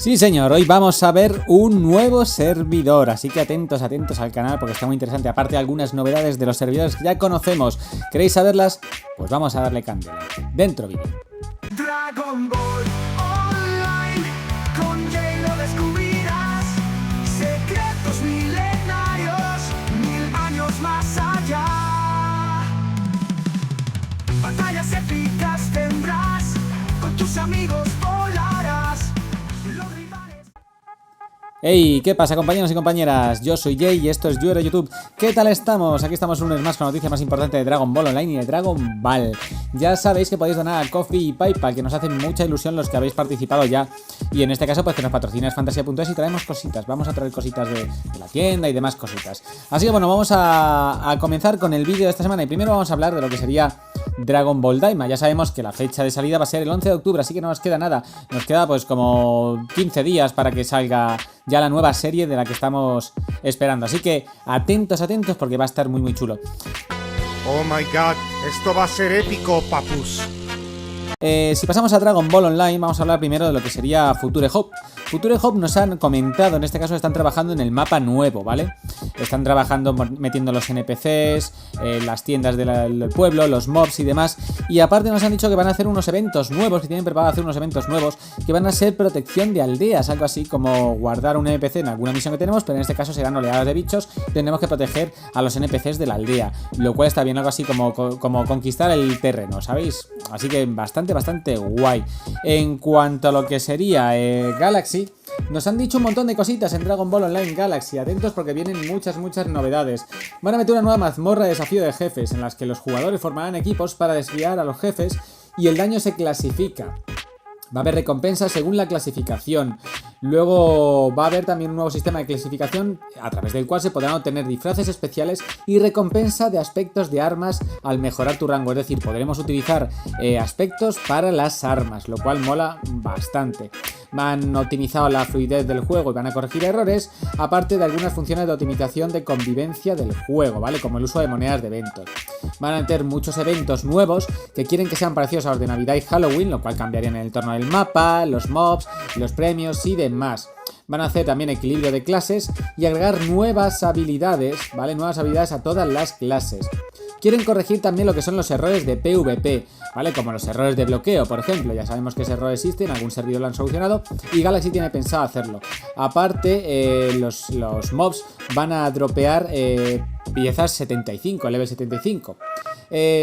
Sí señor, hoy vamos a ver un nuevo servidor, así que atentos al canal porque está muy interesante, aparte de algunas novedades de los servidores que ya conocemos. ¿Queréis saberlas? Pues vamos a darle candela. Dentro vídeo. Dragon Ball Online, con Jay lo descubrirás, secretos milenarios, 1000 años más allá. Batallas épicas tendrás, con tus amigos volarás. Los rivales... Hey, ¿qué pasa, compañeros y compañeras? Yo soy Jay y esto es Yuero YouTube. ¿Qué tal estamos? Aquí estamos un lunes más con la noticia más importante de Dragon Ball Online y de Dragon Ball. Ya sabéis que podéis donar a Ko-fi y PayPal, que nos hacen mucha ilusión los que habéis participado ya. Y en este caso, pues que nos patrocina es Fantasia.es y traemos cositas. Vamos a traer cositas de la tienda y demás cositas. Así que bueno, vamos a comenzar con el vídeo de esta semana. Y primero vamos a hablar de lo que sería Dragon Ball Daima. Ya sabemos que la fecha de salida va a ser el 11 de octubre, así que no nos queda nada. Nos queda pues como 15 días para que salga ya la nueva serie de la que estamos esperando. Así que atentos porque va a estar muy chulo. Oh my god, esto va a ser épico, papus. Si pasamos a Dragon Ball Online, vamos a hablar primero de lo que sería Future Hope. Future Hope nos han comentado, en este caso están trabajando en el mapa nuevo, ¿vale? Están trabajando metiendo los NPCs, las tiendas del pueblo, los mobs y demás. Y aparte nos han dicho que van a hacer unos eventos nuevos, que tienen preparado hacer unos eventos nuevos, que van a ser protección de aldeas, algo así como guardar un NPC en alguna misión que tenemos, pero en este caso serán oleadas de bichos, tendremos que proteger a los NPCs de la aldea, lo cual está bien, algo así como conquistar el terreno, ¿sabéis? Así que bastante guay. En cuanto a lo que sería Galaxy, nos han dicho un montón de cositas en Dragon Ball Online Galaxy. Atentos porque vienen muchas novedades. Van a meter una nueva mazmorra de desafío de jefes, en las que los jugadores formarán equipos para desviar a los jefes y el daño se clasifica. Va a haber recompensas según la clasificación. Luego va a haber también un nuevo sistema de clasificación a través del cual se podrán obtener disfraces especiales y recompensa de aspectos de armas al mejorar tu rango. Es decir, podremos utilizar aspectos para las armas, lo cual mola bastante. Han optimizado la fluidez del juego y van a corregir errores, aparte de algunas funciones de optimización de convivencia del juego, ¿vale? Como el uso de monedas de eventos. Van a meter muchos eventos nuevos que quieren que sean parecidos a los de Navidad y Halloween, lo cual cambiarían el entorno del mapa, los mobs, los premios y demás. Van a hacer también equilibrio de clases y agregar nuevas habilidades, ¿vale? Nuevas habilidades a todas las clases. Quieren corregir también lo que son los errores de PvP, ¿vale? Como los errores de bloqueo, por ejemplo. Ya sabemos que ese error existe, en algún servidor lo han solucionado y Galaxy tiene pensado hacerlo. Aparte, los mobs van a dropear piezas 75, level 75.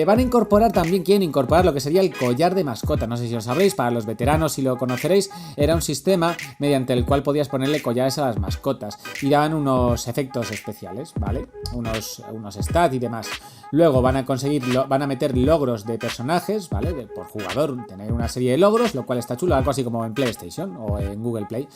Van a incorporar también, quieren incorporar lo que sería el collar de mascota. No sé si lo sabréis, para los veteranos si lo conoceréis, era un sistema mediante el cual podías ponerle collares a las mascotas y daban unos efectos especiales, ¿vale? Unos stats y demás. Luego van a meter logros de personajes, ¿vale? Por jugador, tener una serie de logros, lo cual está chulo, algo así como en PlayStation o en Google Play,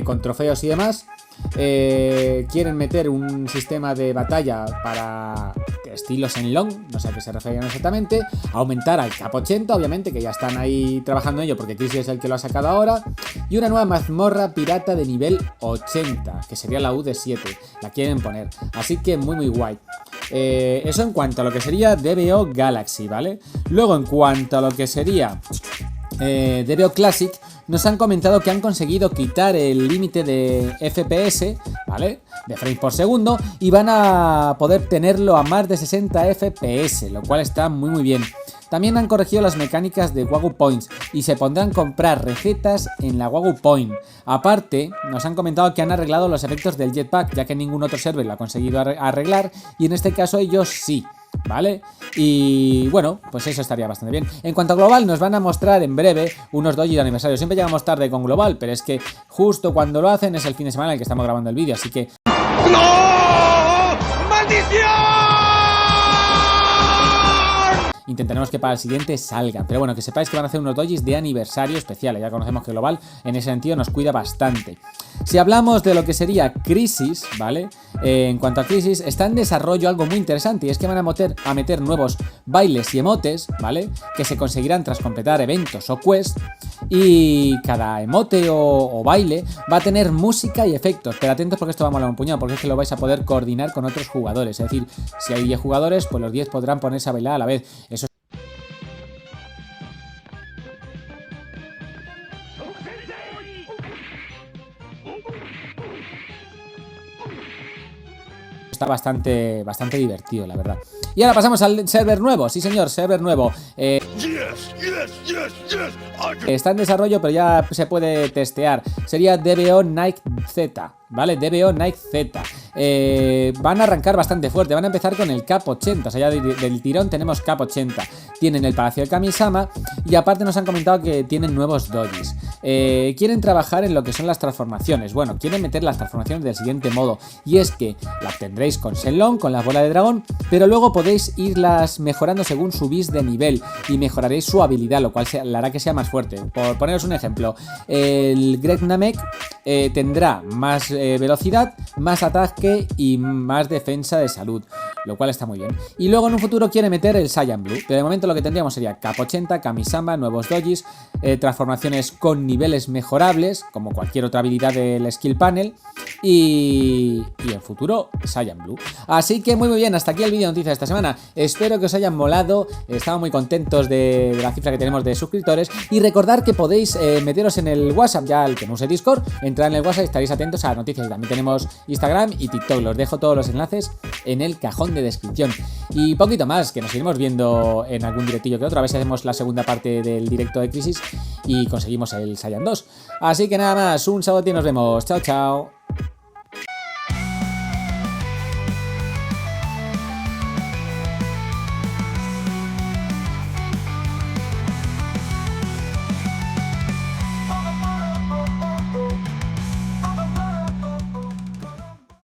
con trofeos y demás. Quieren meter un sistema de batalla para estilos en long, no sé a qué se referían exactamente, aumentar al Cap 80, obviamente, que ya están ahí trabajando en ello porque Crisis es el que lo ha sacado ahora, y una nueva mazmorra pirata de nivel 80, que sería la UD7, la quieren poner, así que muy guay. Eso en cuanto a lo que sería DBO Galaxy, ¿vale? Luego en cuanto a lo que sería DBO Classic, nos han comentado que han conseguido quitar el límite de FPS, ¿vale? De frames por segundo, y van a poder tenerlo a más de 60 FPS, lo cual está muy bien. También han corregido las mecánicas de Wagyu Points y se pondrán comprar recetas en la Wagyu Point. Aparte, nos han comentado que han arreglado los efectos del jetpack, ya que ningún otro server lo ha conseguido arreglar, y en este caso ellos sí, ¿vale? Y bueno, pues eso estaría bastante bien. En cuanto a Global, nos van a mostrar en breve unos dojis de aniversario. Siempre llegamos tarde con Global, pero es que justo cuando lo hacen es el fin de semana en el que estamos grabando el vídeo, así que... ¡No! ¡Maldición! Intentaremos que para el siguiente salgan, pero bueno, que sepáis que van a hacer unos dojis de aniversario especiales. Ya conocemos que Global en ese sentido nos cuida bastante. Si hablamos de lo que sería Crisis, ¿vale? En cuanto a Crisis, está en desarrollo algo muy interesante, y es que van a meter nuevos bailes y emotes, ¿vale? Que se conseguirán tras completar eventos o quests, y cada emote o baile va a tener música y efectos, pero atentos porque esto va a molar un puñado, porque es que lo vais a poder coordinar con otros jugadores, es decir, si hay 10 jugadores, pues los 10 podrán ponerse a bailar a la vez. Eso está bastante divertido, la verdad. Y ahora pasamos al server nuevo. Sí, señor, server nuevo. Está en desarrollo, pero ya se puede testear. Sería DBO Nike Z, ¿vale? DBO Nike Z. Van a arrancar bastante fuerte. Van a empezar con el Cap 80. O sea, ya del tirón tenemos Cap 80. Tienen el Palacio del Kamisama. Y aparte nos han comentado que tienen nuevos dojis. Quieren trabajar en lo que son las transformaciones. Bueno, quieren meter las transformaciones del siguiente modo. Y es que las tendréis con Shenlong, con la bola de dragón. Pero luego podéis irlas mejorando según subís de nivel. Y mejoraréis su habilidad, lo cual le hará que sea más fuerte. Por poneros un ejemplo, el Greg Namek tendrá más velocidad, más ataque y más defensa de salud, lo cual está muy bien. Y luego en un futuro quiere meter el Saiyan Blue, pero de momento lo que tendríamos sería Cap 80, Kamisama, nuevos dojis, transformaciones con niveles mejorables, como cualquier otra habilidad del skill panel, y en futuro Saiyan Blue. Así que muy bien, hasta aquí el vídeo de noticias de esta semana. Espero que os hayan molado, estamos muy contentos de la cifra que tenemos de suscriptores, y recordar que podéis meteros en el WhatsApp, ya el que no use Discord, entrar en el WhatsApp y estaréis atentos a las noticias. También tenemos Instagram y TikTok, los dejo todos los enlaces en el cajón de descripción. Y poquito más, que nos iremos viendo en algún directillo que otro, a ver si hacemos la segunda parte del directo de Crisis y conseguimos el Saiyan 2. Así que nada más, un saludo y nos vemos, chao chao.